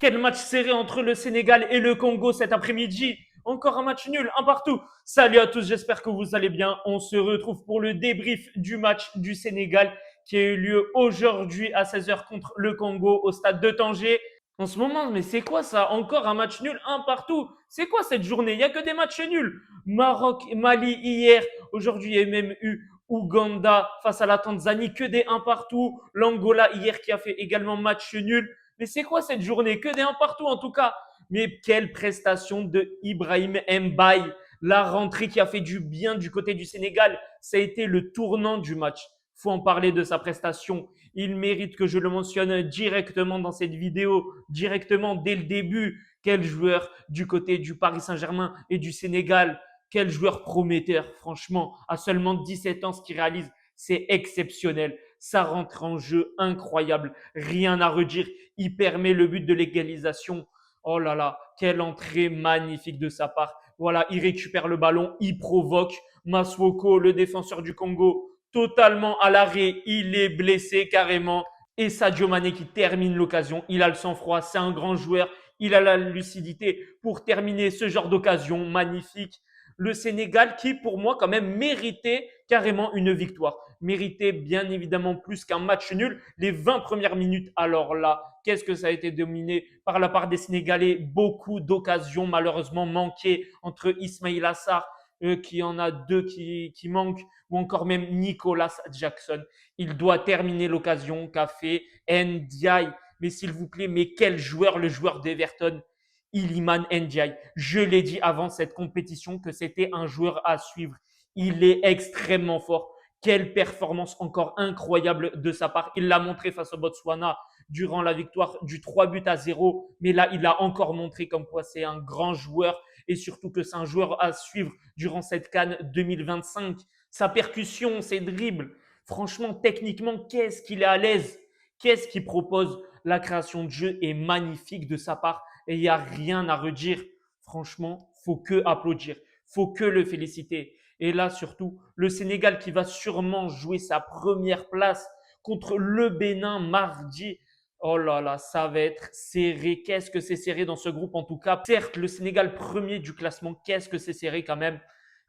Quel match serré entre le Sénégal et le Congo cet après-midi. Encore un match nul, un partout. Salut à tous, j'espère que vous allez bien. On se retrouve pour le débrief du match du Sénégal qui a eu lieu aujourd'hui à 16h contre le Congo au stade de Tanger. En ce moment, mais c'est quoi ça? Encore un match nul, un partout. C'est quoi cette journée? Il n'y a que des matchs nuls. Maroc, Mali hier. Aujourd'hui, il y a même eu Ouganda face à la Tanzanie, que des un partout. L'Angola hier qui a fait également match nul. Mais c'est quoi cette journée? Que des un partout en tout cas. Mais quelle prestation de Ibrahim Mbaye. La rentrée qui a fait du bien du côté du Sénégal. Ça a été le tournant du match. Faut en parler de sa prestation. Il mérite que je le mentionne directement dans cette vidéo, directement dès le début. Quel joueur du côté du Paris Saint-Germain et du Sénégal. Quel joueur prometteur, franchement. À seulement 17 ans, ce qu'il réalise, c'est exceptionnel. Ça rentre en jeu incroyable. Rien à redire. Il permet le but de l'égalisation. Oh là là, quelle entrée magnifique de sa part. Voilà, il récupère le ballon, il provoque. Maswoko, le défenseur du Congo, totalement à l'arrêt. Il est blessé carrément. Et Sadio Mané qui termine l'occasion. Il a le sang-froid, c'est un grand joueur. Il a la lucidité pour terminer ce genre d'occasion magnifique. Le Sénégal qui, pour moi, quand même, méritait carrément une victoire. Méritait bien évidemment plus qu'un match nul. Les 20 premières minutes, alors là, qu'est-ce que ça a été dominé par la part des Sénégalais? Beaucoup d'occasions malheureusement manquées entre Ismail Assar, qui en a deux qui manquent, ou encore même Nicolas Jackson. Il doit terminer l'occasion qu'a fait Ndiaye. Mais s'il vous plaît, mais quel joueur, le joueur d'Everton, Iliman Ndiaye. Je l'ai dit avant cette compétition que c'était un joueur à suivre. Il est extrêmement fort. Quelle performance encore incroyable de sa part. Il l'a montré face au Botswana durant la victoire du 3-0. Mais là, il a encore montré comme quoi c'est un grand joueur et surtout que c'est un joueur à suivre durant cette CAN 2025. Sa percussion, ses dribbles, franchement, techniquement, qu'est-ce qu'il est à l'aise. Qu'est-ce qu'il propose. La création de jeu est magnifique de sa part et il n'y a rien à redire. Franchement, faut que applaudir, faut que le féliciter. Et là, surtout, le Sénégal qui va sûrement jouer sa première place contre le Bénin mardi. Oh là là, ça va être serré. Qu'est-ce que c'est serré dans ce groupe en tout cas. Certes, le Sénégal premier du classement, qu'est-ce que c'est serré quand même.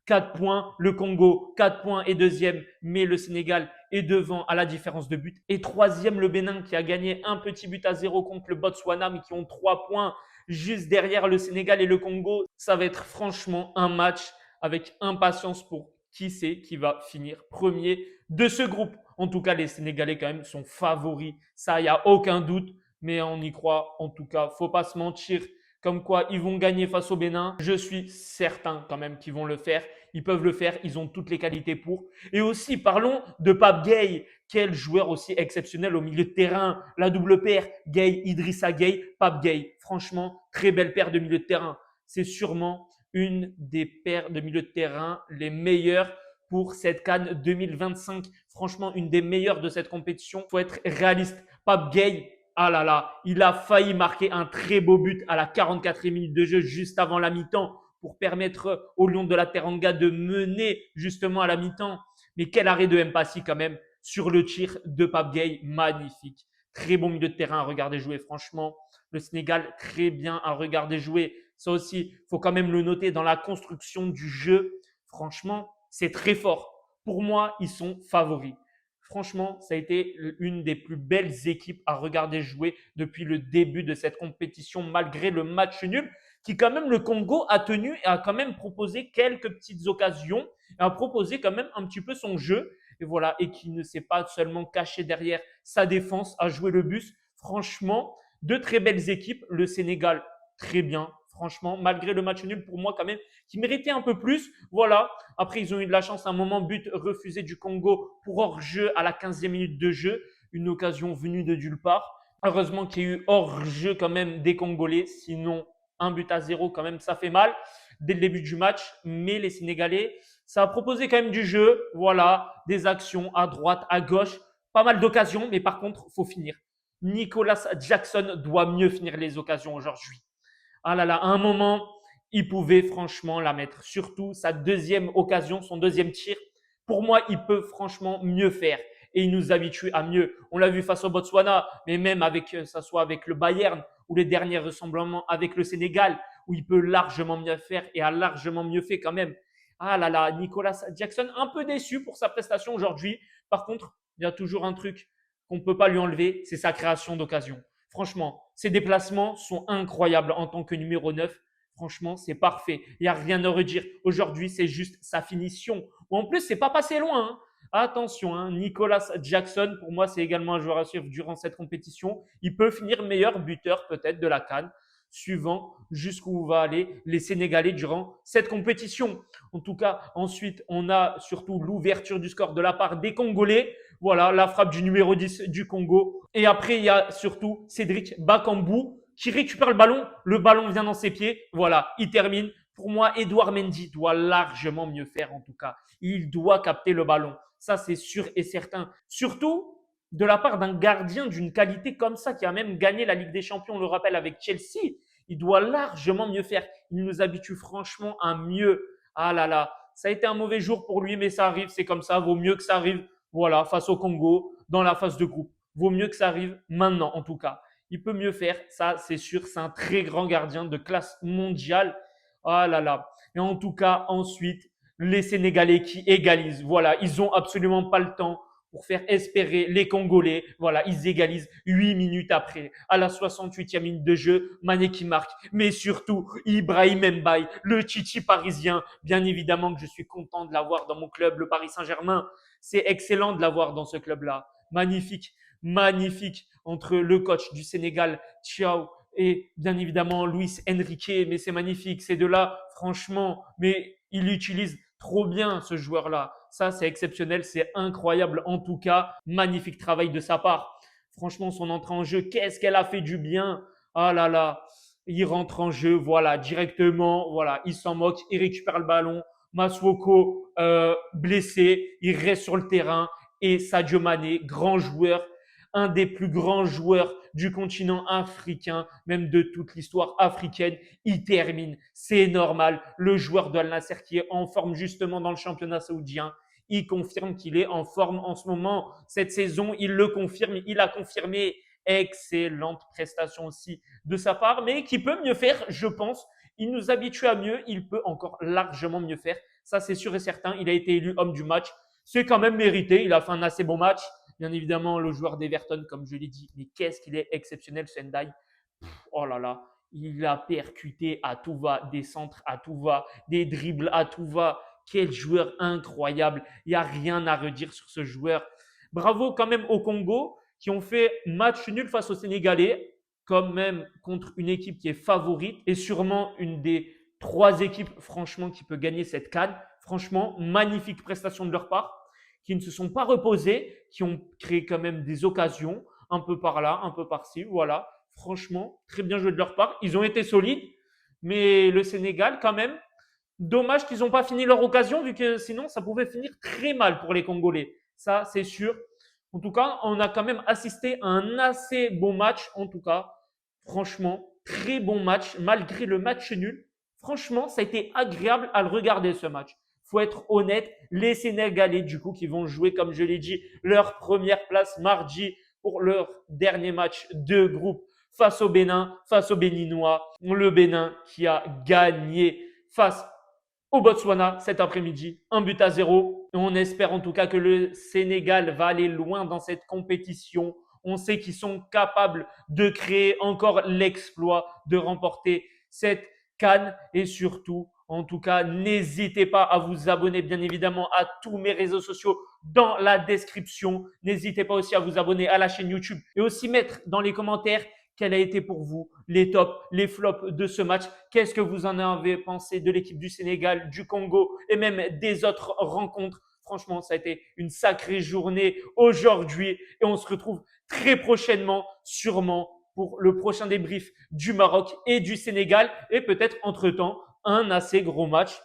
4 points, le Congo, 4 points et deuxième, mais le Sénégal est devant à la différence de but. Et troisième, le Bénin qui a gagné un petit but à 0 contre le Botswana, mais qui ont 3 points juste derrière le Sénégal et le Congo. Ça va être franchement un match avec impatience pour qui c'est qui va finir premier de ce groupe. En tout cas, les Sénégalais quand même sont favoris. Ça, il n'y a aucun doute, mais on y croit. En tout cas, faut pas se mentir. Comme quoi, ils vont gagner face au Bénin. Je suis certain quand même qu'ils vont le faire. Ils peuvent le faire. Ils ont toutes les qualités pour. Et aussi, parlons de Pape Gueye. Quel joueur aussi exceptionnel au milieu de terrain. La double paire, Gueye, Idrissa Gueye, Pape Gueye. Franchement, très belle paire de milieu de terrain. C'est sûrement une des paires de milieu de terrain les meilleures pour cette CAN 2025. Franchement, une des meilleures de cette compétition. Il faut être réaliste. Pape Gueye, ah là là, il a failli marquer un très beau but à la 44e minute de jeu juste avant la mi-temps pour permettre aux Lions de la Teranga de mener justement à la mi-temps. Mais quel arrêt de Mpassi quand même sur le tir de Pape Gueye, magnifique. Très bon milieu de terrain à regarder jouer, franchement. Le Sénégal, très bien à regarder jouer. Ça aussi, il faut quand même le noter dans la construction du jeu. Franchement, c'est très fort. Pour moi, ils sont favoris. Franchement, ça a été une des plus belles équipes à regarder jouer depuis le début de cette compétition, malgré le match nul, qui quand même le Congo a tenu et a quand même proposé quelques petites occasions, et a proposé quand même un petit peu son jeu, et voilà, et qui ne s'est pas seulement caché derrière sa défense à jouer le bus. Franchement, deux très belles équipes. Le Sénégal, très bien. Franchement, malgré le match nul, pour moi quand même, qui méritait un peu plus. Voilà. Après, ils ont eu de la chance à un moment, but refusé du Congo pour hors-jeu à la 15e minute de jeu. Une occasion venue de nulle part. Heureusement qu'il y a eu hors-jeu quand même des Congolais. Sinon, un but à 0 quand même, ça fait mal dès le début du match. Mais les Sénégalais, ça a proposé quand même du jeu. Voilà, des actions à droite, à gauche. Pas mal d'occasions, mais par contre, il faut finir. Nicolas Jackson doit mieux finir les occasions aujourd'hui. Ah là là, à un moment, il pouvait franchement la mettre. Surtout sa deuxième occasion, son deuxième tir. Pour moi, il peut franchement mieux faire. Et il nous habitue à mieux. On l'a vu face au Botswana, mais même avec, ça soit avec le Bayern ou les derniers rassemblements avec le Sénégal, où il peut largement mieux faire et a largement mieux fait quand même. Ah là là, Nicolas Jackson, un peu déçu pour sa prestation aujourd'hui. Par contre, il y a toujours un truc qu'on ne peut pas lui enlever, c'est sa création d'occasion. Franchement, ses déplacements sont incroyables en tant que numéro 9. Franchement, c'est parfait. Il n'y a rien à redire. Aujourd'hui, c'est juste sa finition. Ou en plus, c'est pas passé loin. Hein. Attention, hein, Nicolas Jackson, pour moi, c'est également un joueur à suivre durant cette compétition. Il peut finir meilleur buteur peut-être de la CAN, suivant jusqu'où va aller les Sénégalais durant cette compétition. En tout cas, ensuite, on a surtout l'ouverture du score de la part des Congolais. Voilà, la frappe du numéro 10 du Congo. Et après, il y a surtout Cédric Bakambu qui récupère le ballon. Le ballon vient dans ses pieds. Voilà, il termine. Pour moi, Edouard Mendy doit largement mieux faire en tout cas. Il doit capter le ballon. Ça, c'est sûr et certain. Surtout de la part d'un gardien d'une qualité comme ça qui a même gagné la Ligue des Champions, on le rappelle, avec Chelsea. Il doit largement mieux faire. Il nous habitue franchement à mieux. Ah là là, ça a été un mauvais jour pour lui, mais ça arrive, c'est comme ça. Vaut mieux que ça arrive, voilà, face au Congo, dans la phase de groupe. Vaut mieux que ça arrive maintenant, en tout cas. Il peut mieux faire, ça c'est sûr. C'est un très grand gardien de classe mondiale. Ah là là. Et en tout cas, ensuite, les Sénégalais qui égalisent. Voilà, ils ont absolument pas le temps pour faire espérer les Congolais. Voilà, ils égalisent 8 minutes après. À la 68e minute de jeu, Mané qui marque. Mais surtout, Ibrahim Mbaye, le Chichi parisien. Bien évidemment que je suis content de l'avoir dans mon club, le Paris Saint-Germain. C'est excellent de l'avoir dans ce club-là. Magnifique, magnifique. Entre le coach du Sénégal, Thiaw, et bien évidemment Luis Enrique, mais c'est magnifique, ces deux-là, franchement, mais il utilise trop bien ce joueur-là. Ça, c'est exceptionnel, c'est incroyable en tout cas. Magnifique travail de sa part. Franchement, son entrée en jeu, qu'est-ce qu'elle a fait du bien. Ah là là, il rentre en jeu, voilà, directement, voilà, il s'en moque, il récupère le ballon. Masuoko blessé, il reste sur le terrain et Sadio Mané, grand joueur, un des plus grands joueurs du continent africain, même de toute l'histoire africaine, il termine. C'est normal. Le joueur de Al Nasser qui est en forme justement dans le championnat saoudien, il confirme qu'il est en forme en ce moment. Cette saison, il le confirme, il a confirmé. Excellente prestation aussi de sa part, mais qui peut mieux faire, je pense. Il nous habitue à mieux, il peut encore largement mieux faire. Ça, c'est sûr et certain. Il a été élu homme du match. C'est quand même mérité. Il a fait un assez bon match. Bien évidemment, le joueur d'Everton, comme je l'ai dit, mais qu'est-ce qu'il est exceptionnel, Sendai. Oh là là, il a percuté à tout va, des centres à tout va, des dribbles à tout va. Quel joueur incroyable. Il n'y a rien à redire sur ce joueur. Bravo quand même au Congo qui ont fait match nul face aux Sénégalais, quand même contre une équipe qui est favorite et sûrement une des 3 équipes, franchement, qui peut gagner cette CAN. Franchement, magnifique prestation de leur part, qui ne se sont pas reposés, qui ont créé quand même des occasions, un peu par là, un peu par-ci, voilà. Franchement, très bien joué de leur part. Ils ont été solides, mais le Sénégal, quand même, dommage qu'ils n'ont pas fini leur occasion, vu que sinon, ça pouvait finir très mal pour les Congolais. Ça, c'est sûr. En tout cas, on a quand même assisté à un assez bon match, en tout cas. Franchement, très bon match, malgré le match nul. Franchement, ça a été agréable à le regarder, ce match. Faut être honnête, les Sénégalais, du coup, qui vont jouer, comme je l'ai dit, leur première place mardi pour leur dernier match de groupe face au Bénin, face aux Béninois. Le Bénin qui a gagné face au Botswana cet après-midi, 1-0. On espère en tout cas que le Sénégal va aller loin dans cette compétition. On sait qu'ils sont capables de créer encore l'exploit de remporter cette CAN et surtout, en tout cas, n'hésitez pas à vous abonner bien évidemment à tous mes réseaux sociaux dans la description. N'hésitez pas aussi à vous abonner à la chaîne YouTube et aussi mettre dans les commentaires quel a été pour vous les tops, les flops de ce match. Qu'est-ce que vous en avez pensé de l'équipe du Sénégal, du Congo et même des autres rencontres? Franchement, ça a été une sacrée journée aujourd'hui et on se retrouve très prochainement, sûrement, pour le prochain débrief du Maroc et du Sénégal et peut-être entre-temps un assez gros match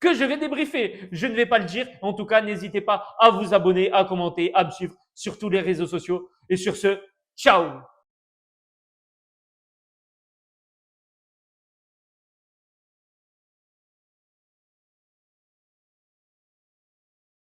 que je vais débriefer. Je ne vais pas le dire. En tout cas, n'hésitez pas à vous abonner, à commenter, à me suivre sur tous les réseaux sociaux. Et sur ce, ciao!